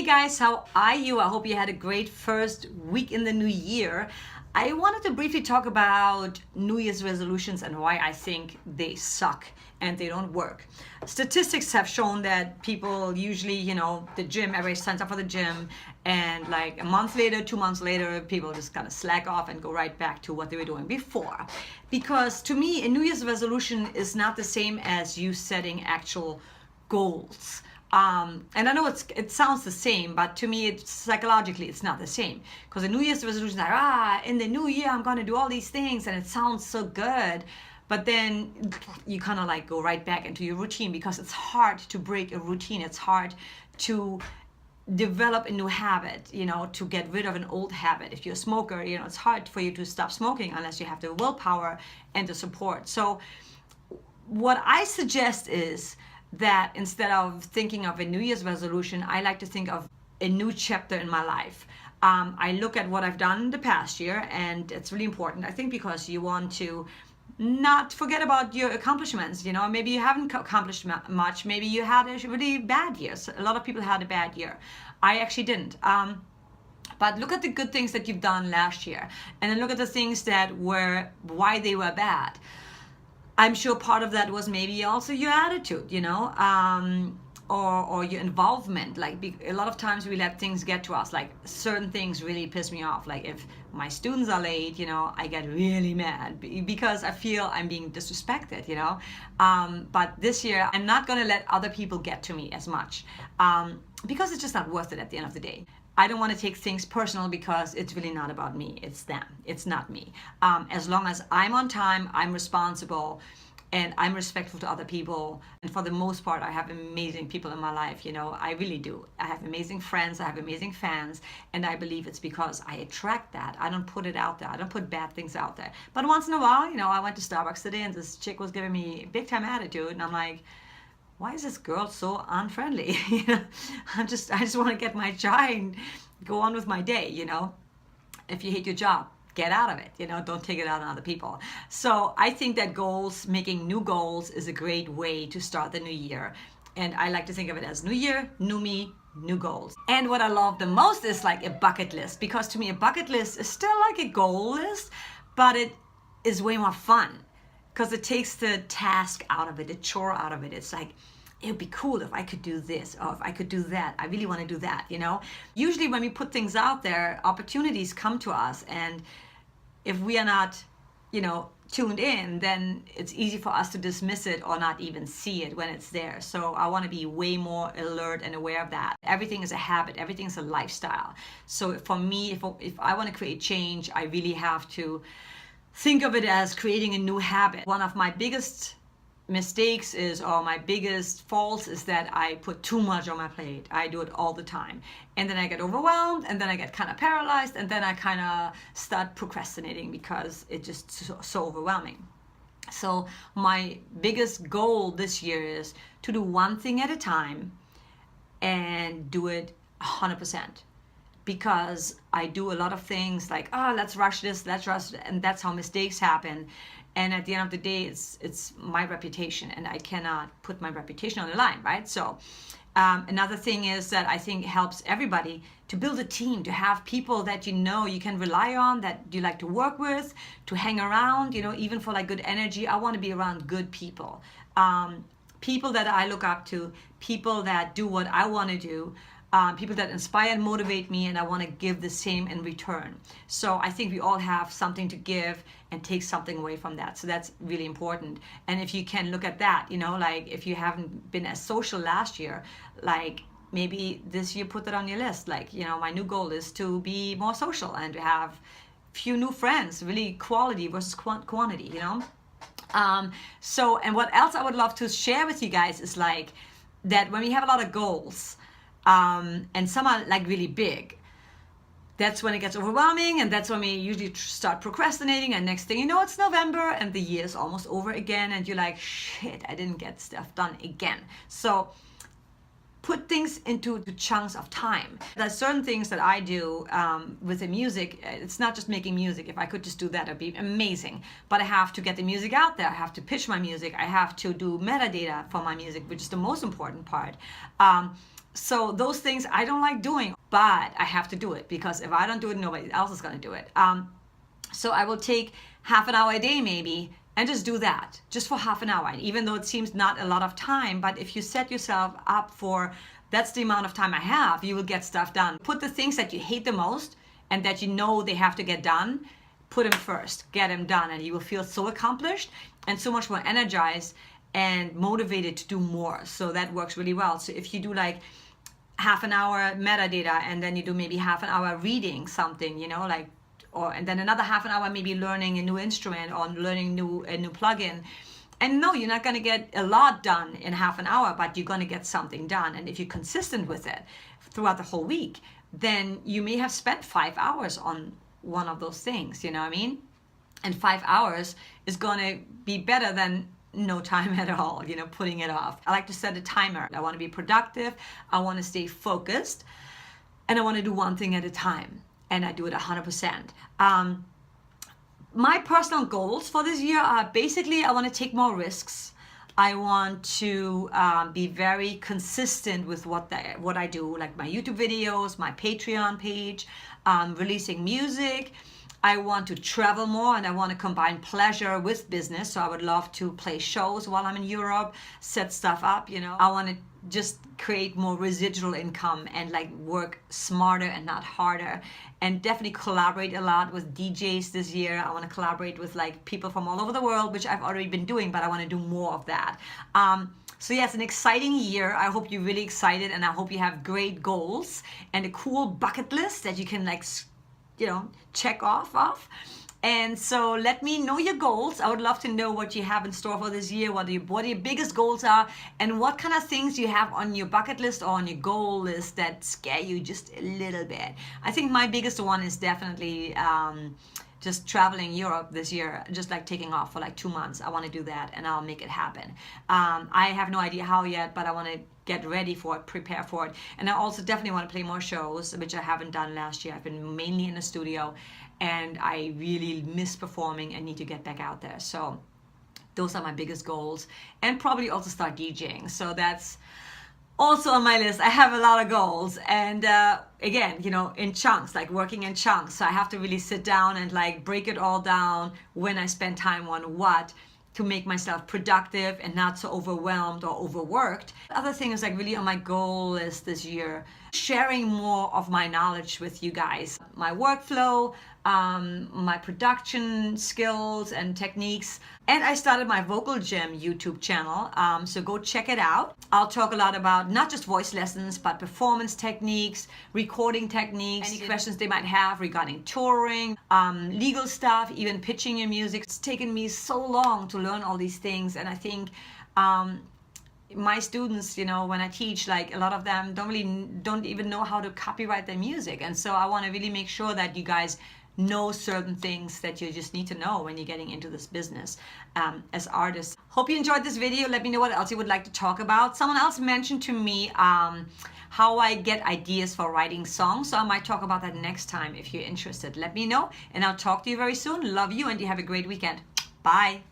guys, how are you? I hope you had a great first week in the new year. I wanted to briefly talk about New Year's resolutions and why I think they suck and they don't work. Statistics have shown that people usually, the gym, everybody signs up for the gym, and like a month later, 2 months later, people just kind of slack off and go right back to what they were doing before. Because to me, a New Year's resolution is not the same as you setting actual goals. And I know it sounds the same, but to me, psychologically, it's not the same. Because the New Year's resolution is like, in the new year, I'm going to do all these things, and it sounds so good. But then you kind of like go right back into your routine because it's hard to break a routine. It's hard to develop a new habit, to get rid of an old habit. If you're a smoker, it's hard for you to stop smoking unless you have the willpower and the support. So what I suggest is that instead of thinking of a New Year's resolution, I like to think of a new chapter in my life. I look at what I've done the past year, and it's really important, I think, because you want to not forget about your accomplishments. Maybe you haven't accomplished much. Maybe you had a really bad year. So a lot of people had a bad year. I actually didn't. But look at the good things that you've done last year, and then look at the things that were why they were bad. I'm sure part of that was maybe also your attitude, or your involvement. Like a lot of times we let things get to us. Like certain things really piss me off. Like if my students are late, I get really mad because I feel I'm being disrespected, But this year I'm not going to let other people get to me as much because it's just not worth it at the end of the day. I don't want to take things personal because it's really not about me. It's them. It's not me. As long as I'm on time, I'm responsible, and I'm respectful to other people. And for the most part, I have amazing people in my life. I really do. I have amazing friends. I have amazing fans. And I believe it's because I attract that. I don't put it out there. I don't put bad things out there. But once in a while, I went to Starbucks today, and this chick was giving me big time attitude. And I'm like, why is this girl so unfriendly? I just want to get my chai and go on with my day. If you hate your job, get out of it. Don't take it out on other people. So I think that making new goals is a great way to start the new year. And I like to think of it as new year, new me, new goals. And what I love the most is like a bucket list, because to me a bucket list is still like a goal list, but it is way more fun. Because it takes the task out of it, the chore out of it. It's like, it would be cool if I could do this, or if I could do that. I really want to do that, Usually when we put things out there, opportunities come to us. And if we are not, tuned in, then it's easy for us to dismiss it or not even see it when it's there. So I want to be way more alert and aware of that. Everything is a habit. Everything is a lifestyle. So for me, if I want to create change, I really have to think of it as creating a new habit. One of my biggest mistakes or my biggest faults is that I put too much on my plate. I do it all the time. And then I get overwhelmed, and then I get kind of paralyzed, and then I kind of start procrastinating because it's just so overwhelming. So my biggest goal this year is to do one thing at a time and do it 100%. Because I do a lot of things like, let's rush this, and that's how mistakes happen. And at the end of the day, it's my reputation, and I cannot put my reputation on the line, right? So another thing is that I think helps everybody to build a team, to have people that you can rely on, that you like to work with, to hang around, even for like good energy. I want to be around good people, people that I look up to, people that do what I want to do. People that inspire and motivate me, and I want to give the same in return. So I think we all have something to give and take something away from that. So that's really important. And if you can look at that, like if you haven't been as social last year, like maybe this year put that on your list. Like, my new goal is to be more social and to have few new friends, really quality versus quantity, So, and what else I would love to share with you guys is like that when we have a lot of goals, and some are like really big, that's when it gets overwhelming, and that's when we usually start procrastinating, and next thing you know, it's November and the year is almost over again, and you're like, shit, I didn't get stuff done again. So put things into chunks of time. There's certain things that I do with the music. It's not just making music. If I could just do that, it'd be amazing. But I have to get the music out there. I have to pitch my music. I have to do metadata for my music, which is the most important part. So those things I don't like doing, but I have to do it, because if I don't do it, nobody else is going to do it. So I will take half an hour a day maybe and just do that, just for half an hour. And even though it seems not a lot of time, but if you set yourself up for, that's the amount of time I have, you will get stuff done. Put the things that you hate the most and that you know they have to get done, put them first, get them done, and you will feel so accomplished and so much more energized and motivated to do more. So that works really well. So if you do like half an hour metadata, and then you do maybe half an hour reading something, you know, like, and then another half an hour maybe learning a new instrument or learning a new plugin. And no, you're not going to get a lot done in half an hour, but you're going to get something done. And if you're consistent with it throughout the whole week, then you may have spent 5 hours on one of those things, you know what I mean? And 5 hours is going to be better than no time at all, you know, putting it off. I like to set a timer. I want to be productive. I want to stay focused, and I want to do one thing at a time. And I do it 100%. My personal goals for this year are basically, I want to take more risks. I want to be very consistent with what I do, like my YouTube videos, my Patreon page, releasing music. I want to travel more, and I want to combine pleasure with business. So I would love to play shows while I'm in Europe, set stuff up, you know. I want to just create more residual income and like work smarter and not harder, and definitely collaborate a lot with DJs this year. I want to collaborate with like people from all over the world, which I've already been doing, but I want to do more of that. So yeah, it's an exciting year. I hope you're really excited, and I hope you have great goals and a cool bucket list that you can like, you know, check off of. And so let me know your goals. I would love to know what you have in store for this year, what your biggest goals are, and what kind of things you have on your bucket list or on your goal list that scare you just a little bit. I think my biggest one is definitely just traveling Europe this year, just like taking off for like 2 months. I want to do that, and I'll make it happen. I have no idea how yet, but I want to get ready for it, prepare for it. And I also definitely want to play more shows, which I haven't done last year. I've been mainly in the studio, and I really miss performing and need to get back out there. So those are my biggest goals, and probably also start DJing. So that's also on my list. I have a lot of goals, and again, you know, in chunks, like working in chunks. So I have to really sit down and like break it all down when I spend time on what, to make myself productive and not so overwhelmed or overworked. The other thing is like really on my goal list this year, sharing more of my knowledge with you guys, my workflow, my production skills and techniques. And I started my Vocal Gym YouTube channel, so go check it out. I'll talk a lot about not just voice lessons, but performance techniques, recording techniques, any questions they might have regarding touring, legal stuff, even pitching your music. It's taken me so long to learn all these things, and I think my students, you know, when I teach, like a lot of them don't even know how to copyright their music. And so I want to really make sure that you guys know certain things that you just need to know when you're getting into this business as artists. Hope you enjoyed this video. Let me know what else you would like to talk about. Someone else mentioned to me how I get ideas for writing songs, so I might talk about that next time. If you're interested, let me know, and I'll talk to you very soon. Love you, and you have a great weekend. Bye.